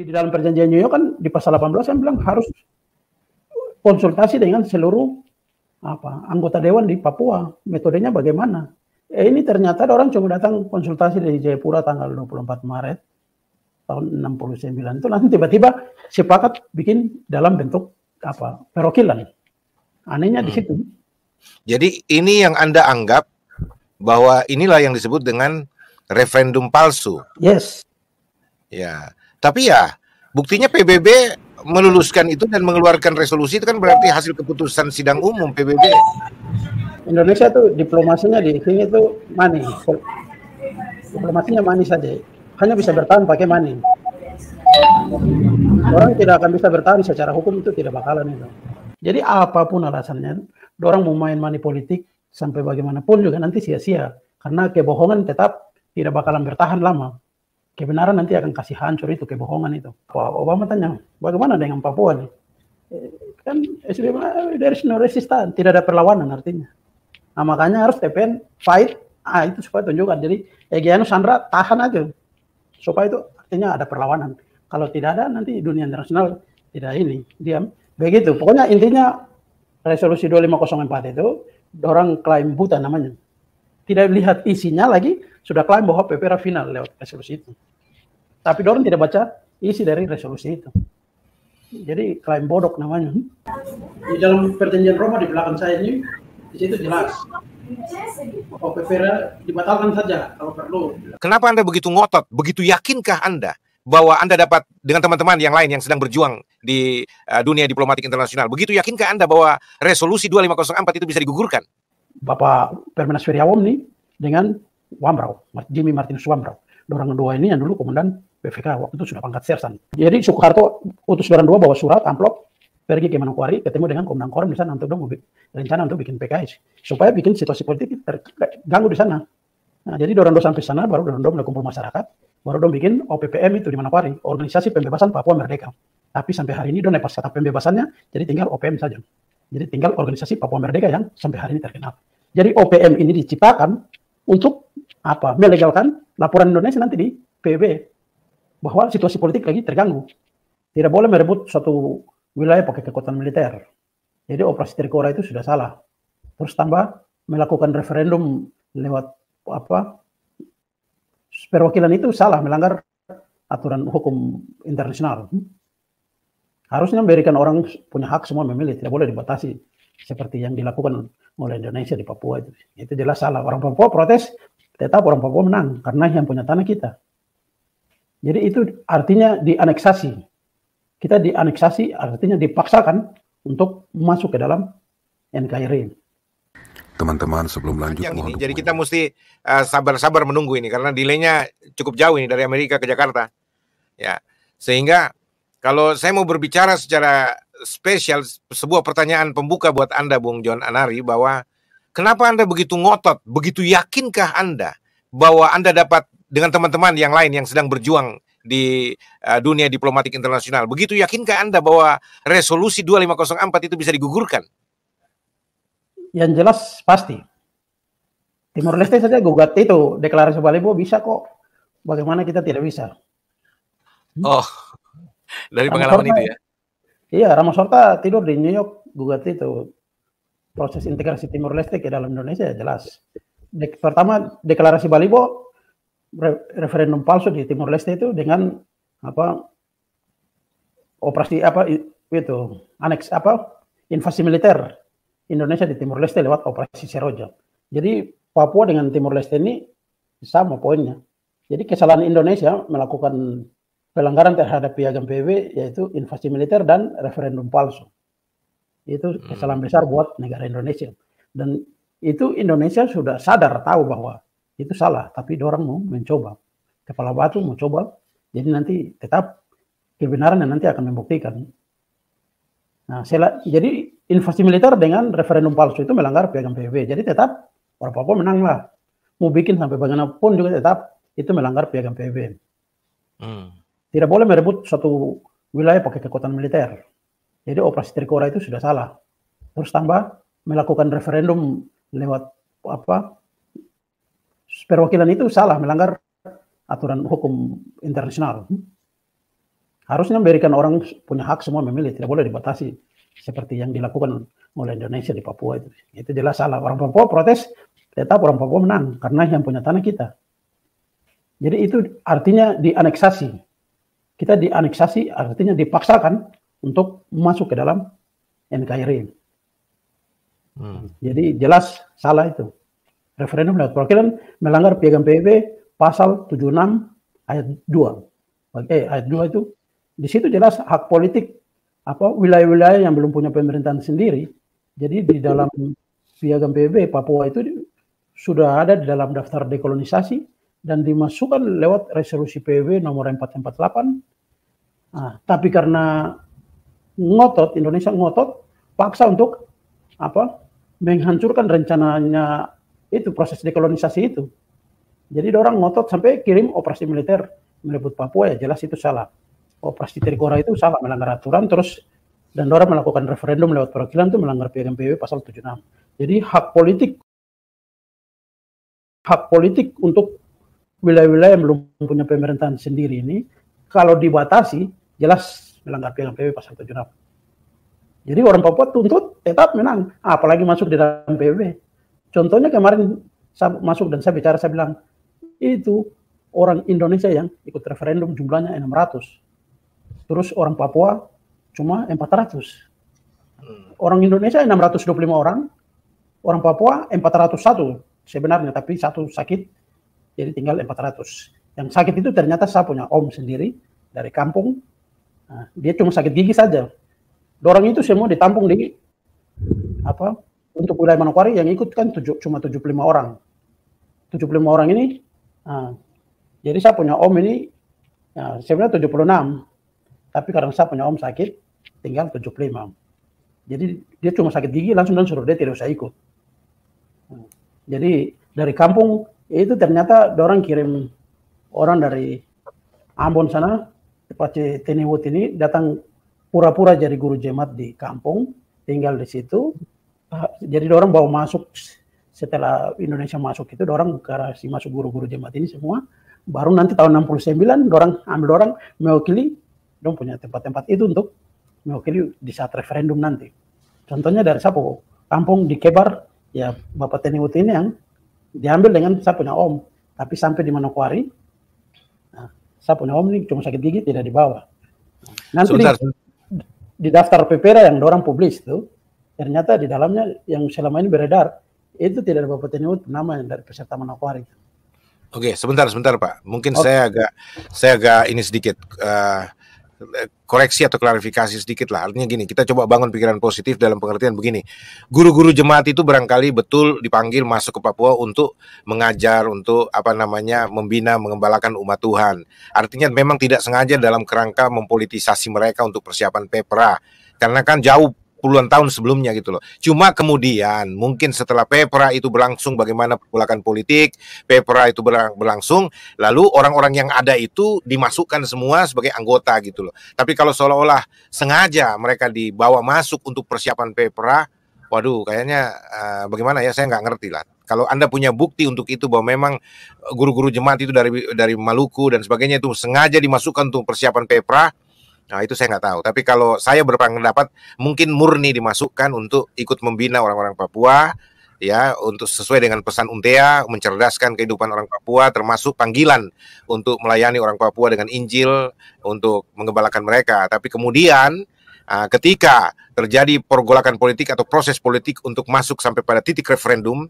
Jadi di dalam perjanjian New York kan di pasal 18 kan bilang harus konsultasi dengan seluruh anggota dewan di Papua. Metodenya bagaimana? Ini ternyata orang cuma datang konsultasi dari Jayapura tanggal 24 Maret tahun 69 itu nanti tiba-tiba sepakat bikin dalam bentuk perwakilan. Anehnya di situ. Jadi ini yang Anda anggap bahwa inilah yang disebut dengan referendum palsu. Yes. Ya, tapi ya buktinya PBB meluluskan itu dan mengeluarkan resolusi itu kan berarti hasil keputusan sidang umum PBB. Indonesia tuh diplomasinya di sini tuh manis. Diplomasinya manis saja. Hanya bisa bertahan pakai money. Orang tidak akan bisa bertahan secara hukum itu tidak bakalan itu. Jadi apapun alasannya, orang mau main money politik sampai bagaimanapun juga nanti sia-sia. Karena kebohongan tetap tidak bakalan bertahan lama. Kebenaran nanti akan kasih hancur itu kebohongan itu. Obama tanya, bagaimana dengan Papua nih? Kan SBY there is no resistance, tidak ada perlawanan artinya. Nah, makanya harus TPN fight, itu supaya tunjukkan. Jadi Egyanus Sandra tahan aja, supaya itu artinya ada perlawanan. Kalau tidak ada nanti dunia internasional tidak ini, diam. Begitu, pokoknya intinya resolusi 2504 itu, orang klaim buta namanya. Tidak lihat isinya lagi, sudah klaim bahwa PPR final lewat resolusi itu. Tapi orang tidak baca isi dari resolusi itu. Jadi klaim bodok namanya. Di dalam perjanjian Roma di belakang saya ini, di situ jelas. PPR dibatalkan saja kalau perlu. Kenapa Anda begitu ngotot, begitu yakinkah Anda bahwa Anda dapat dengan teman-teman yang lain yang sedang berjuang di dunia diplomatik internasional, begitu yakinkah Anda bahwa resolusi 2504 itu bisa digugurkan? Bapak Permenas Weriawom nih dengan Wambrau, Jimmy Martinus Wambrau. Orang dua ini yang dulu komandan PVK, waktu itu sudah pangkat sersan. Jadi Soeharto utus orang dua bawa surat, amplop, pergi ke Manokwari, ketemu dengan Komandan Korem di sana untuk rencana untuk bikin PKS. Supaya bikin situasi politik terganggu di sana. Nah, jadi orang dua sampai sana, baru orang dua mulai kumpul masyarakat, baru dong bikin OPPM itu di Manokwari, Organisasi Pembebasan Papua Merdeka. Tapi sampai hari ini dong pas kata pembebasannya, jadi tinggal OPM saja. Jadi tinggal Organisasi Papua Merdeka yang sampai hari ini terkenal. Jadi OPM ini diciptakan untuk melegalkan laporan Indonesia nanti di PBB bahwa situasi politik lagi terganggu. Tidak boleh merebut suatu wilayah pakai kekuatan militer. Jadi operasi Trikora itu sudah salah. Terus tambah melakukan referendum lewat perwakilan itu salah, melanggar aturan hukum internasional. Harusnya memberikan orang punya hak semua memilih, tidak boleh dibatasi seperti yang dilakukan oleh Indonesia di Papua itu. Itu jelas salah. Orang Papua protes, tetap orang Papua menang karena yang punya tanah kita. Jadi itu artinya dianeksasi. Kita dianeksasi artinya dipaksakan untuk masuk ke dalam NKRI. Teman-teman sebelum lanjut ini, jadi kita mesti sabar-sabar menunggu ini karena delaynya cukup jauh ini dari Amerika ke Jakarta. Ya, sehingga kalau saya mau berbicara secara spesial, sebuah pertanyaan pembuka buat Anda, Bung John Anari, bahwa kenapa Anda begitu ngotot, begitu yakinkah Anda bahwa Anda dapat dengan teman-teman yang lain yang sedang berjuang di dunia diplomatik internasional, begitu yakinkah Anda bahwa resolusi 2504 itu bisa digugurkan? Yang jelas pasti. Timor Leste saja gugat itu, deklarasi Balibo bisa kok. Bagaimana kita tidak bisa? Oh, dari pengalaman itu ya? Iya, Ramos Horta tidur di New York gugat itu. Proses integrasi Timor Leste ke dalam Indonesia jelas. Pertama, deklarasi Balibo, referendum palsu di Timor Leste itu dengan operasi itu aneks invasi militer Indonesia di Timor Leste lewat operasi Seroja. Jadi Papua dengan Timor Leste ini sama poinnya. Jadi kesalahan Indonesia melakukan pelanggaran terhadap piagam PBB yaitu invasi militer dan referendum palsu. Itu kesalahan besar buat negara Indonesia. Dan itu Indonesia sudah sadar tahu bahwa itu salah, tapi orang mau mencoba. Kepala batu mau coba, jadi nanti tetap kebenaran yang nanti akan membuktikan. Nah, jadi invasi militer dengan referendum palsu itu melanggar piagam PBB. Jadi tetap orang Papua menanglah. Mau bikin sampai bagaimanapun juga tetap itu melanggar piagam PBB. Tidak boleh merebut suatu wilayah pakai kekuatan militer. Jadi operasi Trikora itu sudah salah. Terus tambah melakukan referendum lewat perwakilan itu salah, melanggar aturan hukum internasional. Harusnya memberikan orang punya hak semua memilih, tidak boleh dibatasi seperti yang dilakukan oleh Indonesia di Papua itu. Itu jelas salah. Orang Papua protes, tetap orang Papua menang karena yang punya tanah kita. Jadi itu artinya dianeksasi. Kita dianeksasi artinya dipaksakan untuk masuk ke dalam NKRI. Jadi jelas salah itu. Referendum lewat perwakilan melanggar Piagam PBB pasal 76 ayat 2. Ayat 2 itu di situ jelas hak politik wilayah-wilayah yang belum punya pemerintahan sendiri. Jadi di dalam Piagam PBB Papua itu sudah ada di dalam daftar dekolonisasi dan dimasukkan lewat resolusi PBB nomor 448. Nah, tapi karena Indonesia ngotot, paksa untuk menghancurkan rencananya itu proses dekolonisasi itu. Jadi orang ngotot sampai kirim operasi militer merebut Papua, ya jelas itu salah. Operasi Trikora itu salah, melanggar aturan, terus dan orang melakukan referendum lewat perwakilan itu melanggar Piagam PBB pasal 76. Jadi hak politik untuk wilayah-wilayah yang belum punya pemerintahan sendiri ini kalau dibatasi jelas melanggar Piagam PBB pasal 76. Jadi orang Papua tuntut tetap menang, apalagi masuk di dalam PBB. Contohnya kemarin saya masuk dan saya bicara, saya bilang itu orang Indonesia yang ikut referendum jumlahnya 600. Terus orang Papua cuma 400. Orang Indonesia 625 orang, orang Papua 401 sebenarnya, tapi satu sakit, jadi tinggal 400. Yang sakit itu ternyata saya punya om sendiri dari kampung, dia cuma sakit gigi saja. Orang itu semua ditampung di untuk wilayah Manokwari yang ikut kan cuma 75 orang. 75 orang ini, jadi saya punya om ini sebenarnya 76. Tapi karena saya punya om sakit, tinggal 75. Jadi dia cuma sakit gigi, langsung dan suruh dia tidak usah ikut. Jadi dari kampung itu ternyata orang kirim orang dari Ambon sana, Pace Teniwut ini datang pura-pura jadi guru jemaat di kampung, tinggal di situ. Jadi orang bawa masuk setelah Indonesia masuk itu, orang kasih masuk guru-guru jemaat ini semua. Baru nanti tahun 69, orang ambil orang mewakili, dong punya tempat-tempat itu untuk mewakili di saat referendum nanti. Contohnya dari Sapo, kampung di Kebar, ya Bapak Teniwut ini yang diambil dengan saya punya om. Tapi sampai di Manokwari, saya punya om ini cuma sakit gigi, tidak dibawa. Nanti di daftar PPRA yang orang publis itu, ternyata di dalamnya yang selama ini beredar, itu tidak ada Bapak Teniwut nama yang dari peserta Manokwari. Oke, sebentar Pak. Mungkin saya agak ini sedikit koreksi atau klarifikasi sedikit lah. Artinya gini, kita coba bangun pikiran positif dalam pengertian begini. Guru-guru jemaat itu barangkali betul dipanggil masuk ke Papua untuk mengajar, untuk membina, mengembalakan umat Tuhan. Artinya memang tidak sengaja dalam kerangka mempolitisasi mereka untuk persiapan PEPRA. Karena kan jauh puluhan tahun sebelumnya gitu loh. Cuma kemudian mungkin setelah PEPRA itu berlangsung, bagaimana pergolakan politik, PEPRA itu berlangsung, lalu orang-orang yang ada itu dimasukkan semua sebagai anggota gitu loh. Tapi kalau seolah-olah sengaja mereka dibawa masuk untuk persiapan PEPRA, waduh kayaknya bagaimana ya, saya nggak ngerti lah. Kalau Anda punya bukti untuk itu bahwa memang guru-guru jemaat itu dari Maluku dan sebagainya itu sengaja dimasukkan untuk persiapan PEPRA, nah itu saya nggak tahu. Tapi kalau saya berpendapat mungkin murni dimasukkan untuk ikut membina orang-orang Papua, ya, untuk sesuai dengan pesan UNTEA, mencerdaskan kehidupan orang Papua, termasuk panggilan untuk melayani orang Papua dengan Injil, untuk mengembalakan mereka. Tapi kemudian ketika terjadi pergolakan politik atau proses politik untuk masuk sampai pada titik referendum,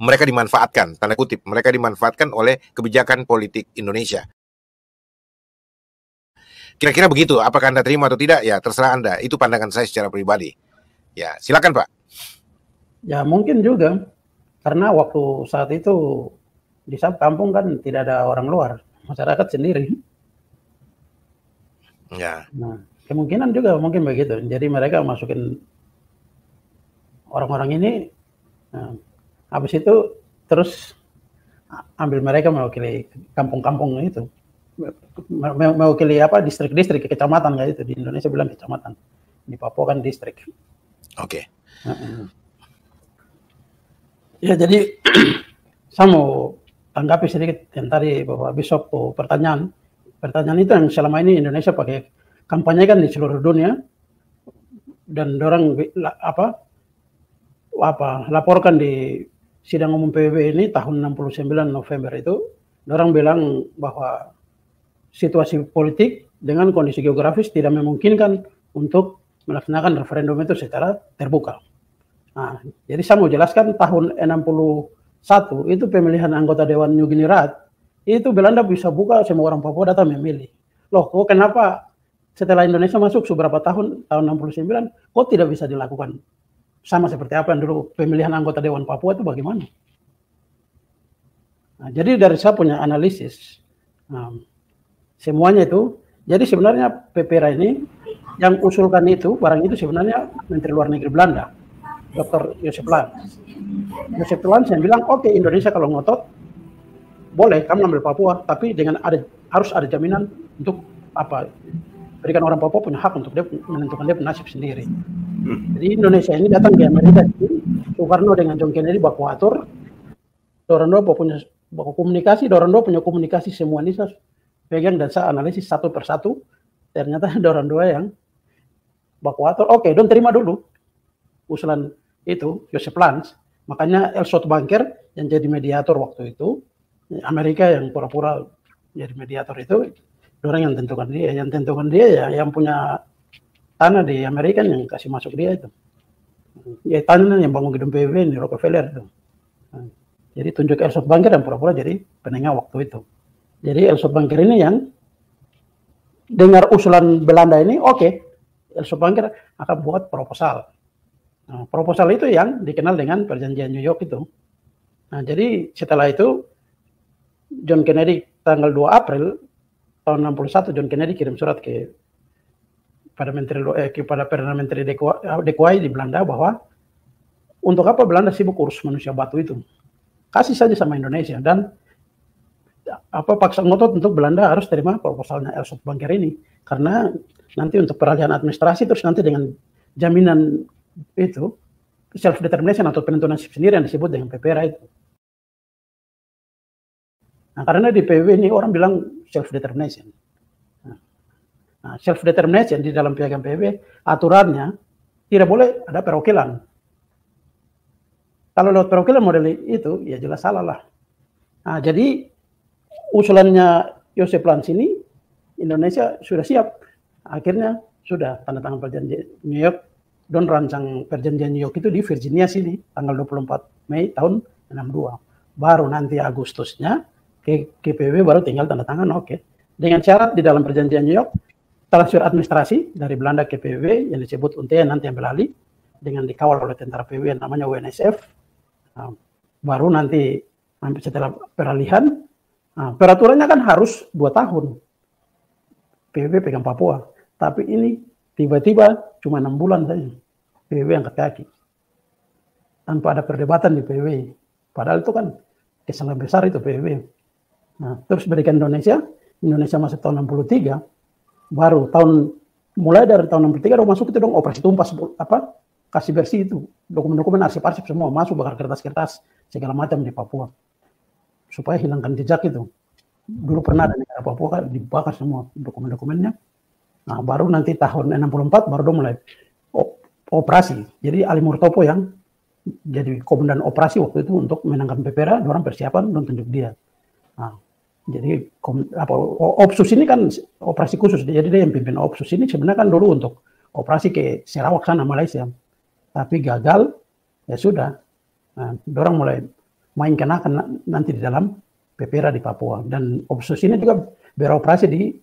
mereka dimanfaatkan, tanda kutip, mereka dimanfaatkan oleh kebijakan politik Indonesia. Kira-kira begitu, apakah Anda terima atau tidak? Ya, terserah Anda. Itu pandangan saya secara pribadi. Ya, silakan Pak. Ya, mungkin juga. Karena waktu saat itu di kampung kan tidak ada orang luar, masyarakat sendiri. Ya. Nah, kemungkinan juga mungkin begitu. Jadi mereka masukin orang-orang ini, habis itu terus ambil mereka mewakili kampung-kampung itu. Mewakili distrik-distrik, kecamatan kayak itu. Di Indonesia bilang kecamatan, di Papua kan distrik. Oke. Ya, jadi saya mau tanggapi sedikit yang tadi Bapak Bishop pertanyaan. pertanyaan itu yang selama ini Indonesia pakai kampanye kan di seluruh dunia, dan orang laporkan di sidang umum PBB ini tahun 69 November itu, orang bilang bahwa situasi politik dengan kondisi geografis tidak memungkinkan untuk melaksanakan referendum itu secara terbuka. Nah, jadi saya mau jelaskan tahun 61 itu pemilihan anggota Dewan New Guinea itu Belanda bisa buka semua orang Papua datang memilih. Loh, kok kenapa setelah Indonesia masuk beberapa tahun 69, kok tidak bisa dilakukan sama seperti apa yang dulu pemilihan anggota Dewan Papua itu bagaimana? Nah, jadi dari saya punya analisis, semuanya itu, jadi sebenarnya PPRA ini yang usulkan itu, barang itu sebenarnya Menteri Luar Negeri Belanda, Dr. Joseph Lans. Joseph Lans yang bilang, oke, Indonesia kalau ngotot, boleh kamu ambil Papua, tapi dengan harus ada jaminan untuk berikan orang Papua punya hak untuk dia menentukan dia nasib sendiri. Jadi Indonesia ini datang ke Amerika, Soekarno dengan John Kennedy baku atur, Dorando punya baku komunikasi, Dorando punya komunikasi semua ini saya pegang dan saya analisis satu persatu, ternyata Dorando yang baku atur, oke, don terima dulu usulan itu Joseph Lans, makanya Elsot Banker yang jadi mediator waktu itu, Amerika yang pura-pura jadi mediator itu, orang yang tentukan dia ya yang punya tanah di Amerika yang kasih masuk dia itu. Ya tanah yang bangun gedung PBB di Rockefeller itu. Jadi tunjuk Elsot Banker yang pura-pura jadi penengah waktu itu. Jadi Elsot Banker ini yang dengar usulan Belanda ini, oke, Elsot Banker akan buat proposal. Nah, proposal itu yang dikenal dengan perjanjian New York itu. Nah, jadi setelah itu John Kennedy tanggal 2 April tahun 61 John Kennedy kirim surat kepada Perdana Menteri De Quay di Belanda bahwa untuk apa Belanda sibuk urus manusia batu itu, kasih saja sama Indonesia, dan paksa ngotot untuk Belanda harus terima proposalnya Elsot Banker ini, karena nanti untuk peralihan administrasi terus nanti dengan jaminan itu self determination atau penentuan nasib sendiri yang disebut dengan PPRA itu. Nah, karena di PBB ini orang bilang self-determination. Nah, self-determination di dalam piagam PBB, aturannya tidak boleh ada perwakilan. Kalau lewat perwakilan model itu, ya jelas salah lah. Nah, jadi usulannya Joseph Lans ini, Indonesia sudah siap. Akhirnya sudah tanda tangan perjanjian New York, dan rancang perjanjian New York itu di Virginia sini, tanggal 24 Mei tahun 62. Baru nanti Agustusnya, ke PBB baru tinggal tanda tangan, oke. Dengan syarat di dalam perjanjian New York, transfer administrasi dari Belanda ke PBB yang disebut UNTEA nanti yang beralih dengan dikawal oleh tentara PBB yang namanya UNSF. Baru nanti setelah peralihan, peraturannya kan harus 2 tahun. PBB pegang Papua, tapi ini tiba-tiba cuma 6 bulan saja PBB angkat kaki tanpa ada perdebatan di PBB. Padahal itu kan kesalahan besar itu PBB. Nah, terus berikan Indonesia masuk tahun 63, baru mulai dari tahun 63 udah masuk itu dong operasi tumpas kasih bersih itu dokumen-dokumen arsip-arsip semua masuk, bakar kertas-kertas segala macam di Papua supaya hilangkan jejak itu. Dulu pernah ada negara Papua kan dibakar semua dokumen-dokumennya. Nah, baru nanti tahun 64 baru dong mulai operasi. Jadi Ali Murtopo yang jadi komandan operasi waktu itu untuk menangkan PPRA, orang persiapan dan tunjuk dia. Nah, jadi Opsus ini kan operasi khusus, jadi dia yang pimpin Opsus ini sebenarnya kan dulu untuk operasi ke Sarawak sana Malaysia, tapi gagal, ya sudah. Nah, orang mulai mainkan nanti di dalam PPRA di Papua, dan Opsus ini juga beroperasi di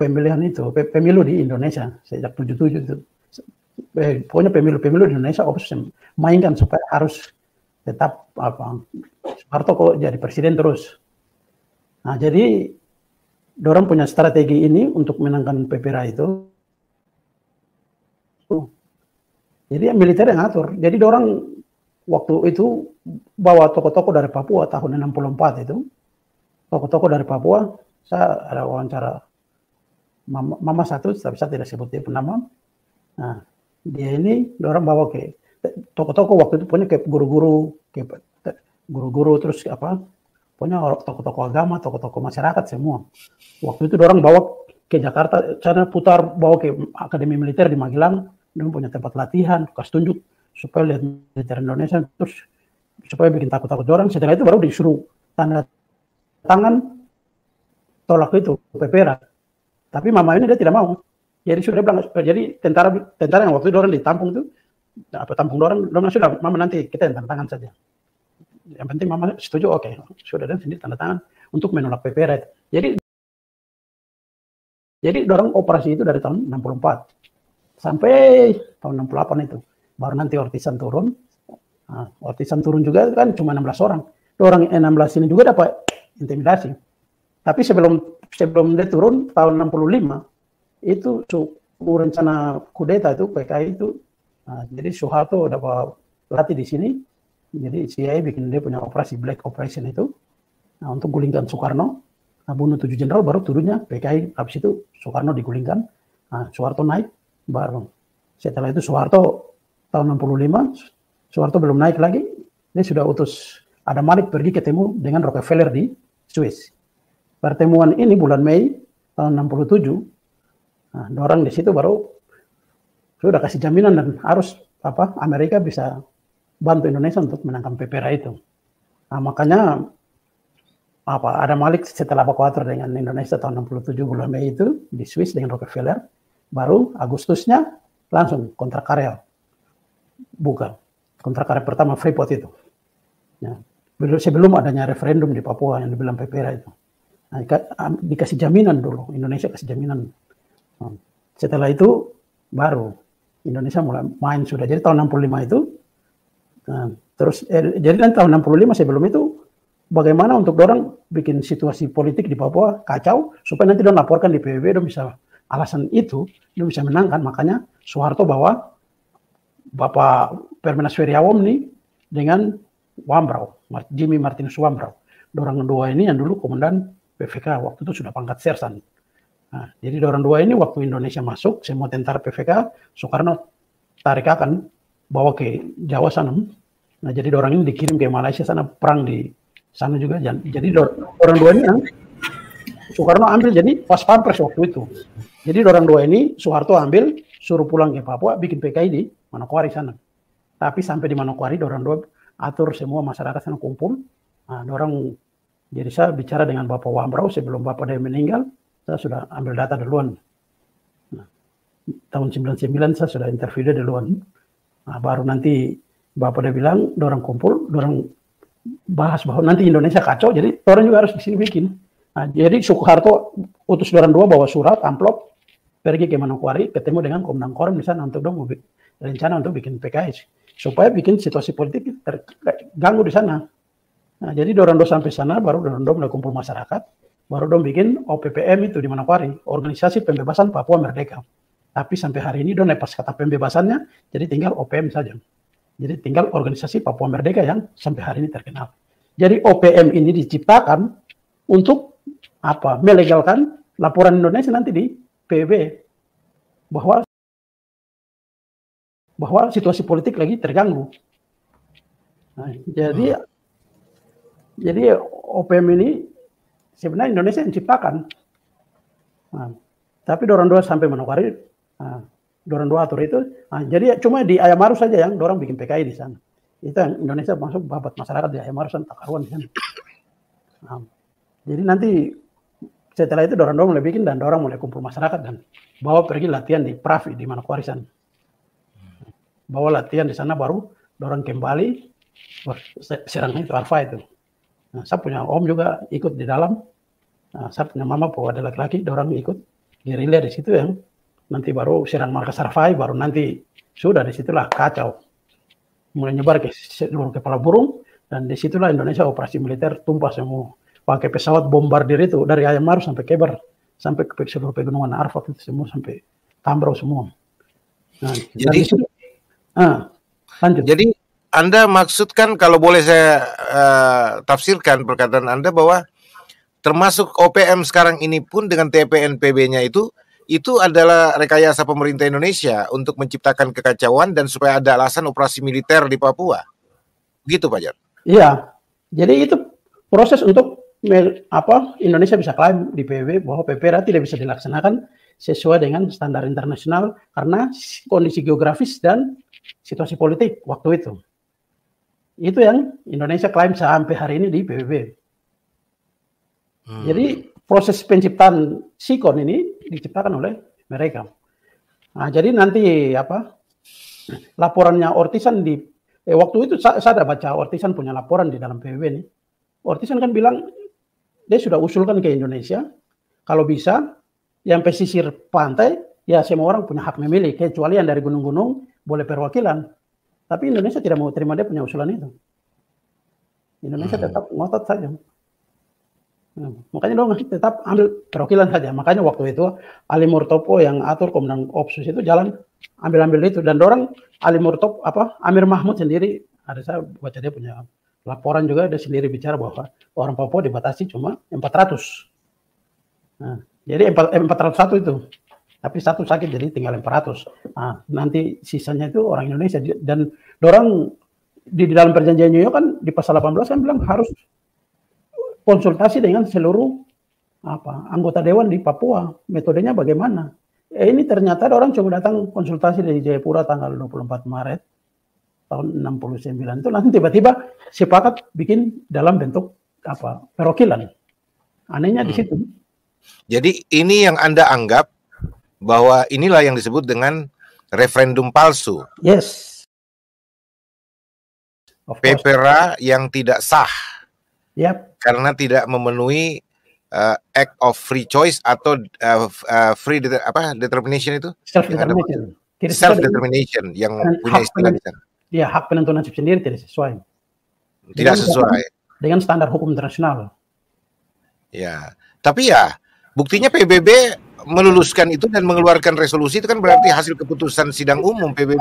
pemilihan itu, pemilu di Indonesia sejak 77 itu. Pokoknya pemilu di Indonesia Opsus mainkan supaya harus tetap Soeharto kok jadi presiden terus. Nah, jadi dorang punya strategi ini untuk menangkan PPRA itu. Jadi militer yang ngatur. Jadi dorang waktu itu bawa tokoh-tokoh dari Papua tahun 64 itu. Tokoh-tokoh dari Papua, saya ada wawancara mama satu, tapi saya tidak sebut dia nama. Nah, dia ini dorang bawa ke tokoh-tokoh waktu itu punya kayak guru-guru terus pokoknya tokoh-tokoh agama, tokoh-tokoh masyarakat semua. Waktu itu orang bawa ke Jakarta, sana putar bawa ke Akademi Militer di Magelang, dia punya tempat latihan, kasih tunjuk supaya lihat militer Indonesia, terus supaya bikin takut-takut orang. Setelah itu baru disuruh tanda tangan tolak itu PPRA. Tapi mama ini dia tidak mau. Jadi sudah bilang, jadi tentara yang waktu itu orang ditampung itu, apa tampung orang sudah, mama nanti kita yang tanda tangan saja. Yang penting mama setuju, oke. Sudah dan sendiri tanda tangan untuk menolak PPRA itu. Jadi orang operasi itu dari tahun 64 sampai tahun 68 itu. Baru nanti Ortisan turun. Nah, Ortisan turun juga kan cuma 16 orang. Orang 16 ini juga dapat intimidasi. Tapi sebelum dia turun tahun 65 itu rencana kudeta itu PKI itu. Nah, jadi Soeharto dapat latih di sini. Jadi CIA bikin dia punya operasi Black Operation itu. Nah, untuk gulingkan Soekarno. Nah, bunuh 7 jenderal baru turunnya PKI. Habis itu Soekarno digulingkan. Nah, Soeharto naik baru. Setelah itu Soeharto tahun 65, Soeharto belum naik lagi. Dia sudah utus Adam Malik pergi ketemu dengan Rockefeller di Swiss. Pertemuan ini bulan Mei tahun 67. Nah, orang di situ baru sudah kasih jaminan dan harus Amerika bisa bantu Indonesia untuk menangkan PPRA itu. Nah, makanya Adam Malik setelah baku dengan Indonesia tahun 67 bulan Mei itu di Swiss dengan Rockefeller, baru Agustusnya langsung kontrak karya. Bukan kontrak karya pertama Freeport itu. Ya. Sebelum adanya referendum di Papua yang dibilang PPRA itu. Nah, dikasih jaminan dulu, Indonesia kasih jaminan. Setelah itu baru Indonesia mulai main sudah. Jadi tahun 65 itu, terus jadi kan tahun 65 sebelum itu bagaimana untuk orang bikin situasi politik di Papua kacau supaya nanti dia laporkan di PBB, dia bisa alasan itu dia bisa menangkan. Makanya Soeharto bawa Bapak Permenas Feriawom nih dengan Wambrau, Jimmy Martinus Wambrau. Orang dua ini yang dulu komandan PVK waktu itu sudah pangkat sersan. Nah, jadi orang dua ini waktu Indonesia masuk, semua tentara PVK, Soekarno tarik akan bawa ke Jawa sana. Nah, jadi orang ini dikirim ke Malaysia sana, perang di sana juga. Jadi orang dua ini Soekarno ambil jadi pas pampres waktu itu. Jadi orang dua ini Soeharto ambil, suruh pulang ke Papua, bikin PKI di Manokwari sana. Tapi sampai di Manokwari, orang dua atur semua masyarakat sana kumpul. Nah, orang jadi saya bicara dengan Bapak Wambrau sebelum Bapak dia meninggal. Saya sudah ambil data duluan. Nah, tahun 99 saya sudah interview dia duluan. Nah, baru nanti Bapak dia bilang, orang kumpul, orang bahas bahwa nanti Indonesia kacau, jadi orang juga harus di sini bikin. Nah, jadi Soeharto utus orang dua bawa surat, amplop, pergi ke Manokwari, ketemu dengan Komandan Korem di sana untuk dong rencana untuk bikin PKS, supaya bikin situasi politik terganggu di sana. Nah, jadi orang dua sampai sana, baru orang dua mulai kumpul masyarakat, baru dong bikin OPPM itu di Manokwari, Organisasi Pembebasan Papua Merdeka. Tapi sampai hari ini dong lepas kata pembebasannya, jadi tinggal OPM saja. Jadi tinggal Organisasi Papua Merdeka yang sampai hari ini terkenal. Jadi OPM ini diciptakan untuk melegalkan laporan Indonesia nanti di PBB bahwa situasi politik lagi terganggu. Nah, jadi OPM ini sebenarnya Indonesia yang ciptakan. Nah, tapi orang dua sampai Manokwari, orang dua atur itu. Nah, jadi cuma di Ayamaru saja yang orang bikin PKI di sana. Itu yang Indonesia masuk babat masyarakat di Ayamaru sana, takaruan di sana. Nah, jadi nanti setelah itu orang mulai bikin dan orang mulai kumpul masyarakat dan bawa pergi latihan di Pravi di Manokwari sana. Bawa latihan di sana baru orang kembali serang itu Alfa itu. Nah, saya punya om juga ikut di dalam. Nah, saya punya mama ada laki-laki, orang ikut gerilya di situ yang nanti baru serang markas Arfai, baru nanti sudah disitulah kacau. Mulai nyebar ke seluruh kepala burung dan disitulah Indonesia operasi militer tumpah semua. Pakai pesawat bombardir itu dari Ayamaru sampai Kebar, sampai ke seluruh pegunungan Arfak itu semua sampai Tambrau semua. Nah, lanjut. Jadi Anda maksudkan kalau boleh saya tafsirkan perkataan Anda bahwa termasuk OPM sekarang ini pun dengan TPNPB-nya itu adalah rekayasa pemerintah Indonesia untuk menciptakan kekacauan dan supaya ada alasan operasi militer di Papua. Begitu Pak Jar? Iya. Jadi itu proses untuk Indonesia bisa klaim di PBB bahwa PPRA tidak bisa dilaksanakan sesuai dengan standar internasional karena kondisi geografis dan situasi politik waktu itu. Itu yang Indonesia klaim sampai hari ini di PBB. Jadi proses penciptaan sikon ini diciptakan oleh mereka. Nah, jadi nanti laporannya Ortisan di waktu itu saya ada baca Ortisan punya laporan di dalam PBB ini. Ortisan kan bilang dia sudah usulkan ke Indonesia kalau bisa yang pesisir pantai ya semua orang punya hak memilih kecuali yang dari gunung-gunung boleh perwakilan. Tapi Indonesia tidak mau terima dia punya usulan itu. Indonesia tetap ngotot saja. Makanya dong tetap ambil perwakilan saja. Makanya waktu itu Ali Murtopo yang atur Komandan Opsus itu jalan ambil itu dan dorang Ali Murtopo Amir Mahmud sendiri ada saya baca dia punya laporan juga dia sendiri bicara bahwa orang Papua dibatasi cuma 400. Nah, jadi 401 itu. Tapi satu sakit jadi tinggal 400. Nah, nanti sisanya itu orang Indonesia dan dorang di dalam perjanjian New York kan di pasal 18 kan bilang harus konsultasi dengan seluruh anggota dewan di Papua. Metodenya bagaimana? Ini ternyata orang cuma datang konsultasi dari Jayapura tanggal 24 Maret tahun 69 itu nanti tiba-tiba sepakat bikin dalam bentuk perwakilan. Anehnya di situ. Jadi ini yang Anda anggap bahwa inilah yang disebut dengan referendum palsu. Yes. PPRA yang tidak sah. Yep. Karena tidak memenuhi act of free choice atau free determination itu? Self-determination. Self-determination yang punya istilah di sana. Ya, hak penentuan nasib sendiri tidak sesuai. Tidak sesuai. Dengan standar hukum internasional. Ya, tapi ya buktinya PBB meluluskan itu dan mengeluarkan resolusi itu kan berarti hasil keputusan sidang umum PBB.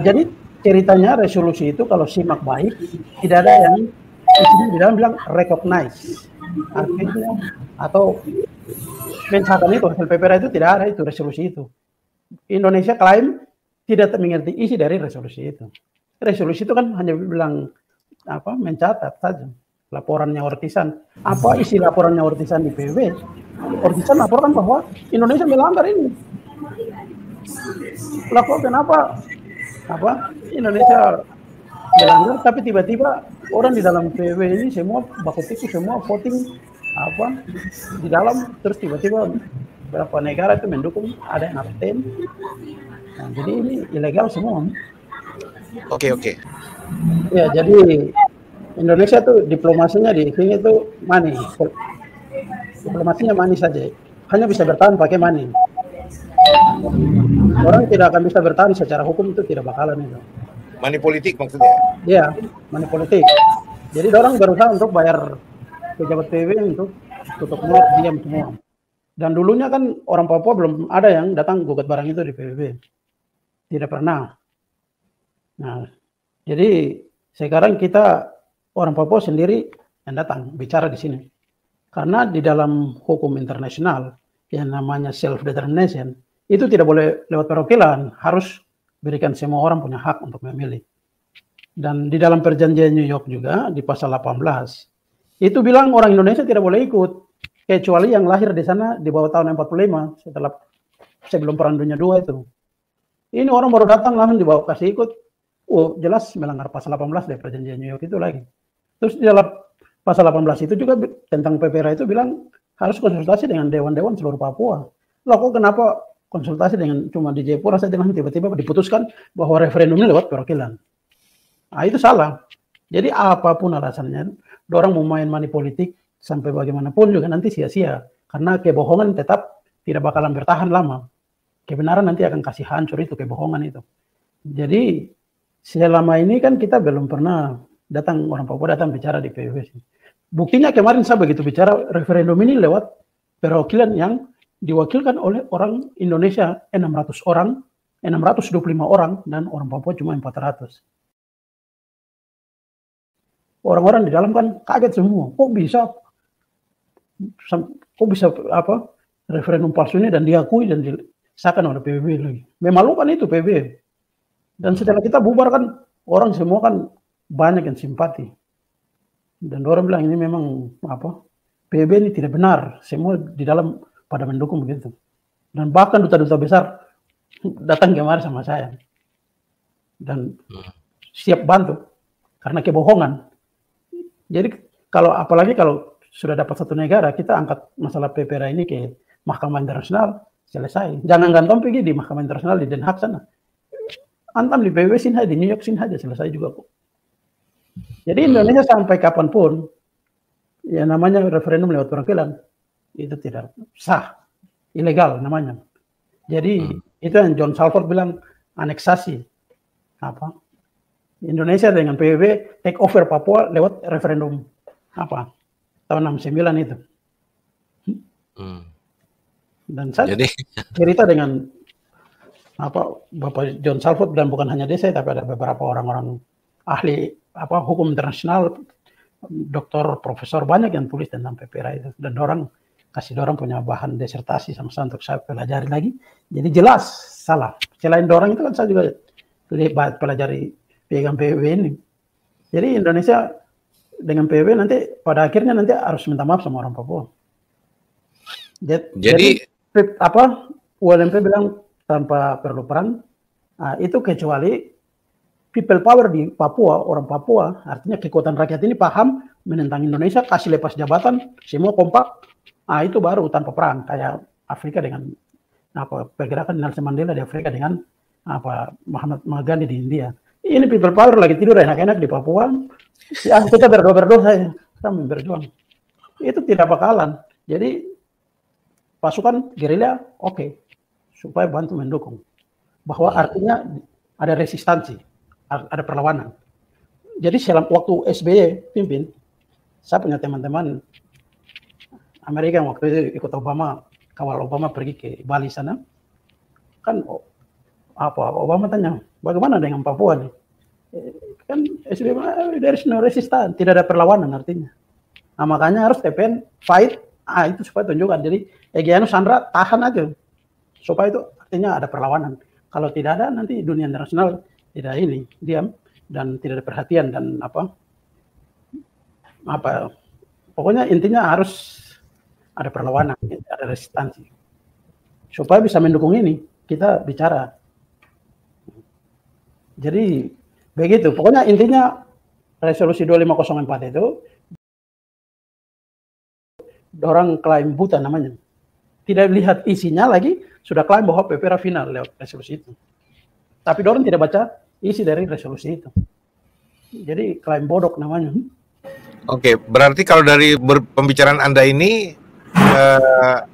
Jadi ceritanya resolusi itu kalau simak baik tidak ada yang di dalam bilang recognize artinya atau mensahkan itu hasil PPRA itu tidak ada itu resolusi itu. Indonesia klaim tidak mengerti isi dari resolusi itu. Resolusi itu kan hanya bilang mencatat saja laporannya Ortisan. Apa isi laporannya Ortisan di PBB? Ortisan laporkan bahwa Indonesia melanggar ini. Lalu kenapa Indonesia melanggar tapi tiba-tiba orang di dalam PBB ini semua baku tiku semua voting di dalam terus tiba-tiba beberapa negara itu mendukung ada yang abstain. Nah, jadi ini ilegal semua. Oke. Ya, jadi Indonesia tuh diplomasinya di sini tuh money. Diplomasinya money saja. Hanya bisa bertahan pakai money. Orang tidak akan bisa bertahan secara hukum itu tidak bakalan itu. Money politik maksudnya? Iya, money politik. Jadi orang berusaha untuk bayar pejabat PBB untuk tutup mulut diam semua. Dan dulunya kan orang Papua belum ada yang datang gugat barang itu di PBB. Tidak pernah. Nah, jadi sekarang kita orang Papua sendiri yang datang bicara di sini. Karena di dalam hukum internasional yang namanya self-determination itu tidak boleh lewat perwakilan, harus berikan semua orang punya hak untuk memilih. Dan di dalam perjanjian New York juga di pasal 18 itu bilang orang Indonesia tidak boleh ikut kecuali yang lahir di sana di bawah tahun 45 sebelum Perang Dunia II itu. Ini orang baru datang langsung dibawa kasih ikut. Jelas melanggar pasal 18 dari perjanjian New York itu lagi. Terus di dalam pasal 18 itu juga tentang PPRA itu bilang harus konsultasi dengan dewan-dewan seluruh Papua. Loh kok kenapa konsultasi dengan cuma di Jayapura saja tiba-tiba diputuskan bahwa referendum ini lewat perwakilan. Nah, itu salah. Jadi apapun alasannya, orang mau main money politik sampai bagaimanapun juga nanti sia-sia. Karena kebohongan tetap tidak bakalan bertahan lama. Kebenaran nanti akan kasih hancur itu kebohongan itu. Jadi selama ini kan kita belum pernah datang orang Papua datang bicara di PBB. Buktinya kemarin saya begitu bicara referendum ini lewat perwakilan yang diwakilkan oleh orang Indonesia 600 orang, 625 orang dan orang Papua cuma 400. Orang-orang di dalam kan kaget semua. Kok bisa referendum palsu ini dan diakui dan disahkan oleh PBB lagi. Memalukan itu PBB. Dan setelah kita bubar kan orang semua kan banyak yang simpati. Dan orang bilang ini memang apa? PBB ini tidak benar. Semua di dalam pada mendukung begitu. Dan bahkan duta-duta besar datang kemari sama saya. Dan siap bantu karena kebohongan. Jadi apalagi kalau sudah dapat satu negara, kita angkat masalah PPRA ini ke Mahkamah Internasional, selesai. Jangan gantung pergi di Mahkamah Internasional di Den Haag sana. Antam di PBB sini aja, di New York sini aja, selesai juga kok. Jadi Indonesia sampai kapanpun, ya namanya referendum lewat perwakilan, itu tidak sah, ilegal namanya. Jadi itu yang John Salford bilang aneksasi. Apa? Indonesia dengan PBB take over Papua lewat referendum apa? Tahun 69 itu. Dan saya cerita dengan apa Bapak John Salford, dan bukan hanya dia, tapi ada beberapa orang-orang ahli apa hukum internasional, doktor, profesor banyak yang tulis tentang PPRA itu, dan orang kasih orang punya bahan disertasi sama-sama untuk saya pelajari lagi. Jadi jelas salah. Selain orang itu kan saya juga lihat pelajari pegang PBB ini. Jadi Indonesia dengan PBB nanti pada akhirnya nanti harus minta maaf sama orang Papua. Jadi apa UNP bilang tanpa perlu perang, itu kecuali people power di Papua, orang Papua, artinya kekuatan rakyat ini paham menentang Indonesia, kasih lepas jabatan, semua kompak, itu baru tanpa perang, kayak Afrika dengan apa pergerakan Nelson Mandela di Afrika dengan apa Mahatma Gandhi di India. Ini people power lagi tidur enak-enak di Papua, ya kita berdoa saja, kita berjuang. Itu tidak bakalan. Jadi pasukan gerilya oke, supaya bantu mendukung. Bahwa artinya ada resistansi, ada perlawanan. Jadi waktu SBY pimpin, saya punya teman-teman Amerika yang waktu itu ikut Obama, kawal Obama pergi ke Bali sana. Kan Obama tanya, bagaimana dengan Papua nih? Kan SBY there is no resistance, tidak ada perlawanan artinya. Nah, makanya harus TPN fight, itu supaya tunjukkan. Jadi Egyanus Sandra tahan aja, supaya itu artinya ada perlawanan. Kalau tidak ada, nanti dunia internasional tidak ini, diam dan tidak ada perhatian dan apa pokoknya intinya harus ada perlawanan, ada resistansi. Supaya bisa mendukung ini, kita bicara. Jadi begitu, pokoknya intinya resolusi 2504 itu orang klaim buta namanya. Tidak lihat isinya lagi, sudah klaim bahwa PPRA final lewat resolusi itu. Tapi orang tidak baca isi dari resolusi itu. Jadi klaim bodoh namanya. Oke, berarti kalau dari pembicaraan Anda ini,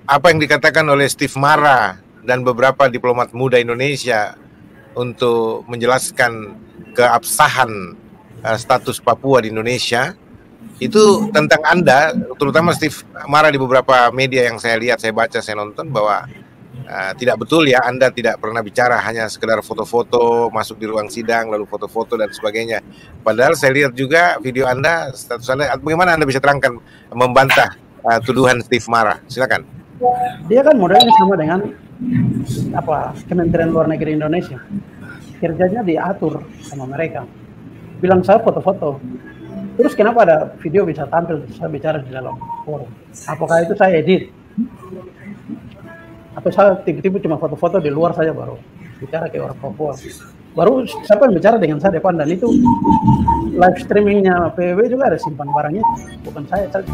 apa yang dikatakan oleh Steve Mara dan beberapa diplomat muda Indonesia untuk menjelaskan keabsahan status Papua di Indonesia, itu tentang Anda, terutama Steve Mara di beberapa media yang saya lihat, saya baca, saya nonton, bahwa tidak betul ya, Anda tidak pernah bicara, hanya sekedar foto-foto masuk di ruang sidang lalu foto-foto dan sebagainya. Padahal saya lihat juga video Anda, status Anda, bagaimana Anda bisa terangkan membantah tuduhan Steve Mara? Silakan. Dia kan modelnya sama dengan Kementerian Luar Negeri Indonesia, kerjanya diatur sama mereka. Bilang saya foto-foto, terus kenapa ada video bisa tampil saya bicara di dalam forum? Apakah itu saya edit? Atau saya tiba-tiba cuma foto-foto di luar saja baru bicara ke orang Papua? Baru siapa yang bicara dengan saya depan, dan itu live streamingnya PBB juga ada simpan barangnya, bukan saya saja.